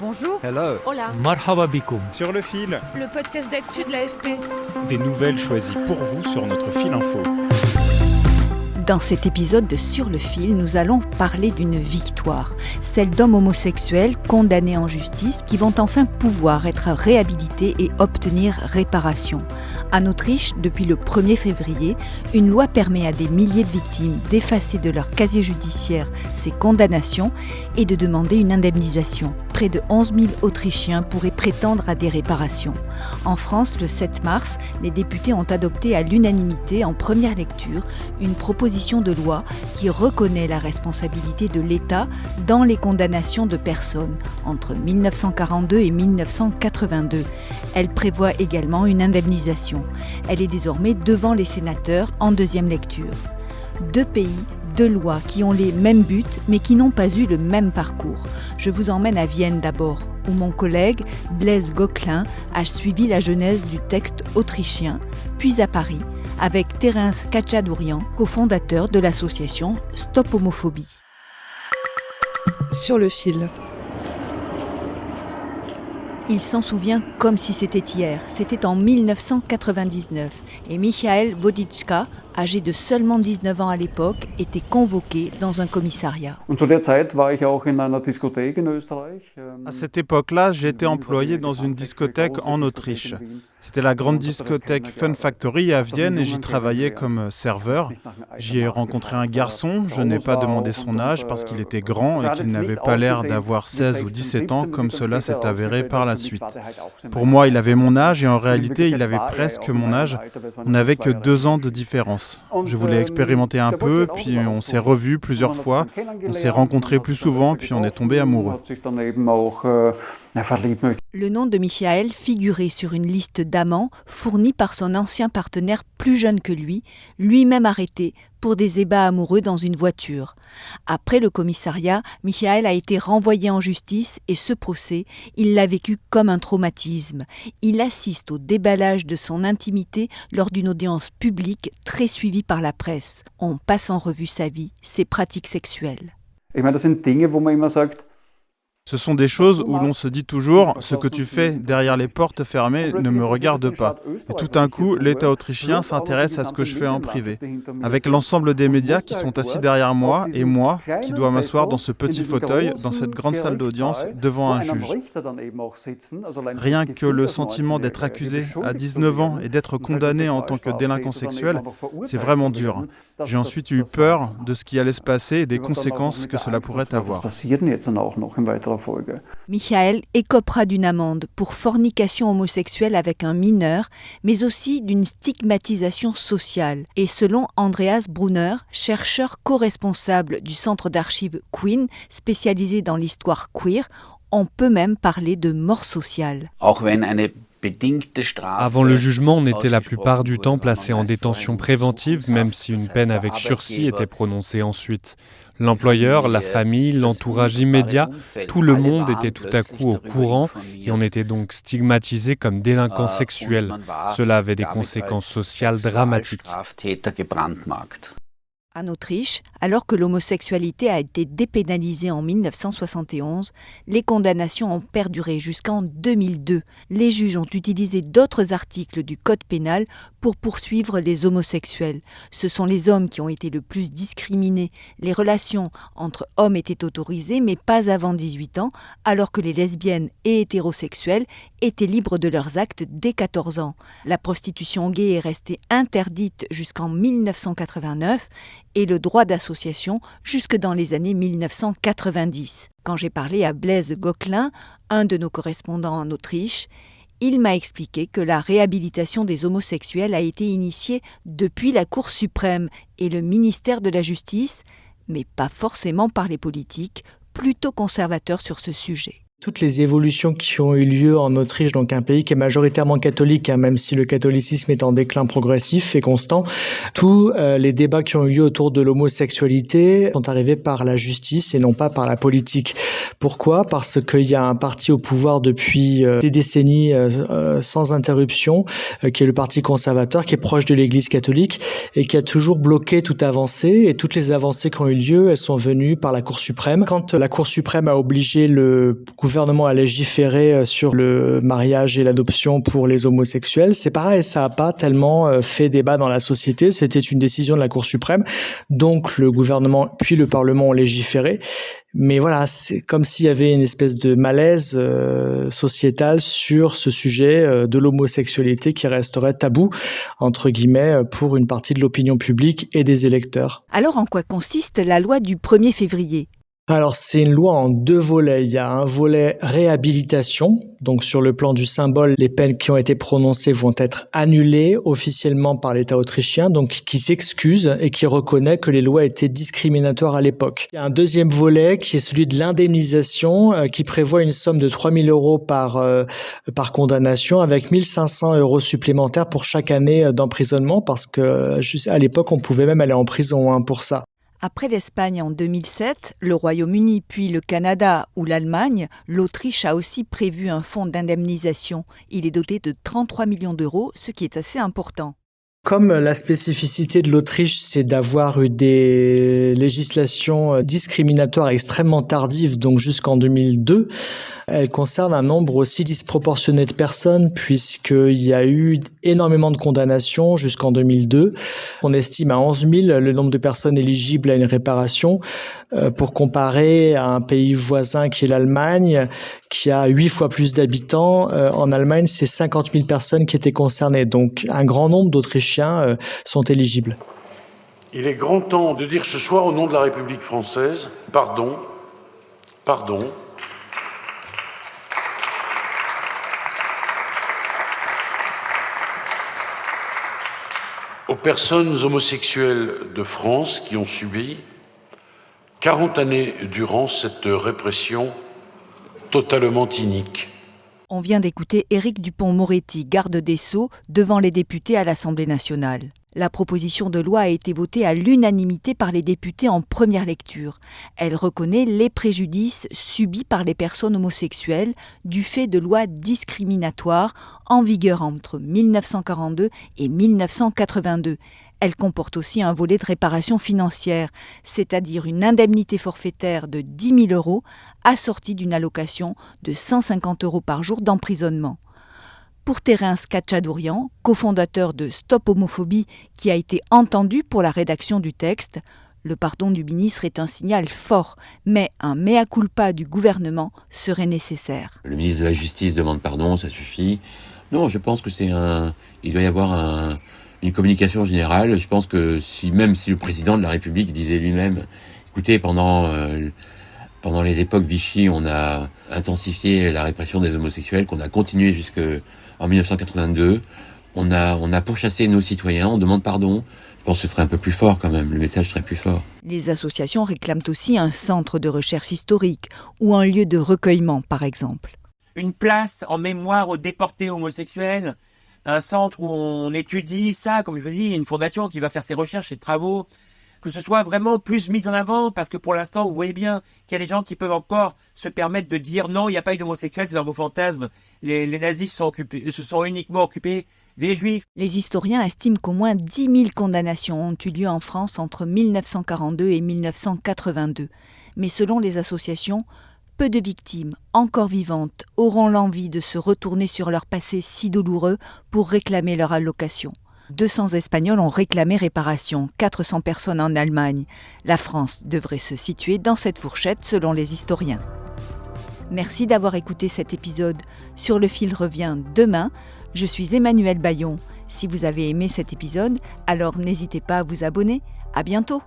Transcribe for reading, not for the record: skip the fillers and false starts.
Bonjour. Hello. Hola. Marhaba bikoum. Sur le fil, Le podcast d'actu de l'AFP. des nouvelles choisies pour vous sur notre fil info. Dans cet épisode de Sur le fil, nous allons parler d'une victoire, celle d'hommes homosexuels condamnés en justice qui vont enfin pouvoir être réhabilités et obtenir réparation. En Autriche, depuis le 1er février, une loi permet à des milliers de victimes d'effacer de leur casier judiciaire ces condamnations et de demander une indemnisation. Près de 11 000 Autrichiens pourraient prétendre à des réparations. En France, le 7 mars, les députés ont adopté à l'unanimité en première lecture une proposition de loi qui reconnaît la responsabilité de l'État dans les condamnations de personnes entre 1942 et 1982. Elle prévoit également une indemnisation. Elle est désormais devant les sénateurs en deuxième lecture. Deux pays, deux lois qui ont les mêmes buts mais qui n'ont pas eu le même parcours. Je vous emmène à Vienne d'abord, où mon collègue Blaise Goclin a suivi la genèse du texte autrichien, puis à Paris, avec Terence Khatchadourian, cofondateur de l'association Stop Homophobie. Sur le fil. Il s'en souvient comme si c'était hier. C'était en 1999 et Michael Woditschka, âgé de seulement 19 ans à l'époque, était convoqué dans un commissariat. À cette époque-là, j'étais employé dans une discothèque en Autriche. C'était la grande discothèque Fun Factory à Vienne et j'y travaillais comme serveur. J'y ai rencontré un garçon, je n'ai pas demandé son âge parce qu'il était grand et qu'il n'avait pas l'air d'avoir 16 ou 17 ans comme cela s'est avéré par la suite. Pour moi, il avait mon âge et en réalité, il avait presque mon âge. On n'avait que 2 ans de différence. Je voulais expérimenter un peu, puis on s'est revus plusieurs fois, on s'est rencontrés plus souvent, puis on est tombés amoureux. Le nom de Michael figurait sur une liste d'amants fournie par son ancien partenaire plus jeune que lui, lui-même arrêté pour des ébats amoureux dans une voiture. Après le commissariat, Michael a été renvoyé en justice et ce procès, il l'a vécu comme un traumatisme. Il assiste au déballage de son intimité lors d'une audience publique très suivie par la presse. On passe en revue sa vie, ses pratiques sexuelles. Ce sont des choses où l'on se dit toujours « ce que tu fais derrière les portes fermées ne me regarde pas ». Et tout d'un coup, l'État autrichien s'intéresse à ce que je fais en privé. Avec l'ensemble des médias qui sont assis derrière moi et moi qui dois m'asseoir dans ce petit fauteuil, dans cette grande salle d'audience, devant un juge. Rien que le sentiment d'être accusé à 19 ans et d'être condamné en tant que délinquant sexuel, c'est vraiment dur. J'ai ensuite eu peur de ce qui allait se passer et des conséquences que cela pourrait avoir. Michael écopera d'une amende pour fornication homosexuelle avec un mineur, mais aussi d'une stigmatisation sociale. Et selon Andreas Brunner, chercheur co-responsable du centre d'archives Queen, spécialisé dans l'histoire queer, on peut même parler de mort sociale. Avant le jugement, on était la plupart du temps placé en détention préventive, même si une peine avec sursis était prononcée ensuite. L'employeur, la famille, l'entourage immédiat, tout le monde était tout à coup au courant et on était donc stigmatisé comme délinquant sexuel. Cela avait des conséquences sociales dramatiques. En Autriche, alors que l'homosexualité a été dépénalisée en 1971, les condamnations ont perduré jusqu'en 2002. Les juges ont utilisé d'autres articles du Code pénal pour poursuivre les homosexuels. Ce sont les hommes qui ont été le plus discriminés. Les relations entre hommes étaient autorisées, mais pas avant 18 ans, alors que les lesbiennes et hétérosexuels étaient libres de leurs actes dès 14 ans. La prostitution gay est restée interdite jusqu'en 1989 et le droit d'association jusque dans les années 1990. Quand j'ai parlé à Blaise Goclin, un de nos correspondants en Autriche, il m'a expliqué que la réhabilitation des homosexuels a été initiée depuis la Cour suprême et le ministère de la Justice, mais pas forcément par les politiques, plutôt conservateurs sur ce sujet. Toutes les évolutions qui ont eu lieu en Autriche, donc un pays qui est majoritairement catholique, même si le catholicisme est en déclin progressif et constant, tous les débats qui ont eu lieu autour de l'homosexualité sont arrivés par la justice et non pas par la politique. Pourquoi ? Parce qu'il y a un parti au pouvoir depuis des décennies sans interruption, qui est le parti conservateur, qui est proche de l'Église catholique et qui a toujours bloqué toute avancée. Et toutes les avancées qui ont eu lieu, elles sont venues par la Cour suprême. Quand la Cour suprême a obligé le gouvernement gouvernement a légiféré sur le mariage et l'adoption pour les homosexuels. C'est pareil, ça n'a pas tellement fait débat dans la société. C'était une décision de la Cour suprême. Donc le gouvernement puis le Parlement ont légiféré. Mais voilà, c'est comme s'il y avait une espèce de malaise sociétal sur ce sujet de l'homosexualité qui resterait tabou, entre guillemets, pour une partie de l'opinion publique et des électeurs. Alors en quoi consiste la loi du 1er février ? Alors c'est une loi en 2 volets. Il y a un volet réhabilitation. Donc sur le plan du symbole, les peines qui ont été prononcées vont être annulées officiellement par l'État autrichien, donc qui s'excuse et qui reconnaît que les lois étaient discriminatoires à l'époque. Il y a un deuxième volet qui est celui de l'indemnisation, qui prévoit une somme de 3 000 € par condamnation, avec 1 500 € supplémentaires pour chaque année d'emprisonnement, parce que à l'époque on pouvait même aller en prison pour ça. Après l'Espagne en 2007, le Royaume-Uni puis le Canada ou l'Allemagne, l'Autriche a aussi prévu un fonds d'indemnisation. Il est doté de 33 millions d'euros, ce qui est assez important. Comme la spécificité de l'Autriche, c'est d'avoir eu des législations discriminatoires extrêmement tardives, donc jusqu'en 2002, elle concerne un nombre aussi disproportionné de personnes, puisqu'il y a eu énormément de condamnations jusqu'en 2002. On estime à 11 000 le nombre de personnes éligibles à une réparation, pour comparer à un pays voisin qui est l'Allemagne, qui a 8 fois plus d'habitants. En Allemagne, c'est 50 000 personnes qui étaient concernées, donc un grand nombre d'Autrichiens sont éligibles. Il est grand temps de dire ce soir au nom de la République française, pardon, aux personnes homosexuelles de France qui ont subi 40 années durant cette répression totalement inique. On vient d'écouter Éric Dupond-Moretti, garde des Sceaux, devant les députés à l'Assemblée nationale. La proposition de loi a été votée à l'unanimité par les députés en première lecture. Elle reconnaît les préjudices subis par les personnes homosexuelles du fait de lois discriminatoires en vigueur entre 1942 et 1982. Elle comporte aussi un volet de réparation financière, c'est-à-dire une indemnité forfaitaire de 10 000 € assortie d'une allocation de 150 € par jour d'emprisonnement. Pour Terence Khatchadourian, cofondateur de Stop Homophobie, qui a été entendu pour la rédaction du texte, le pardon du ministre est un signal fort, mais un mea culpa du gouvernement serait nécessaire. Le ministre de la Justice demande pardon, ça suffit. Non, je pense que il doit y avoir une communication générale. Je pense que même si le président de la République disait lui-même, écoutez, pendant les époques Vichy, on a intensifié la répression des homosexuels, qu'on a continué jusqu'en 1982, on a pourchassé nos citoyens, on demande pardon. Je pense que ce serait un peu plus fort quand même, le message serait plus fort. Les associations réclament aussi un centre de recherche historique ou un lieu de recueillement, par exemple. Une place en mémoire aux déportés homosexuels, un centre où on étudie ça, comme je vous dis, une fondation qui va faire ses recherches, ses travaux, que ce soit vraiment plus mis en avant, parce que pour l'instant, vous voyez bien qu'il y a des gens qui peuvent encore se permettre de dire non, il n'y a pas eu d'homosexuels, c'est dans vos fantasmes. Les nazis se sont uniquement occupés des juifs. Les historiens estiment qu'au moins 10 000 condamnations ont eu lieu en France entre 1942 et 1982. Mais selon les associations, peu de victimes, encore vivantes, auront l'envie de se retourner sur leur passé si douloureux pour réclamer leur allocation. 200 Espagnols ont réclamé réparation, 400 personnes en Allemagne. La France devrait se situer dans cette fourchette selon les historiens. Merci d'avoir écouté cet épisode. Sur le fil revient demain. Je suis Emmanuelle Bayon. Si vous avez aimé cet épisode, alors n'hésitez pas à vous abonner. À bientôt.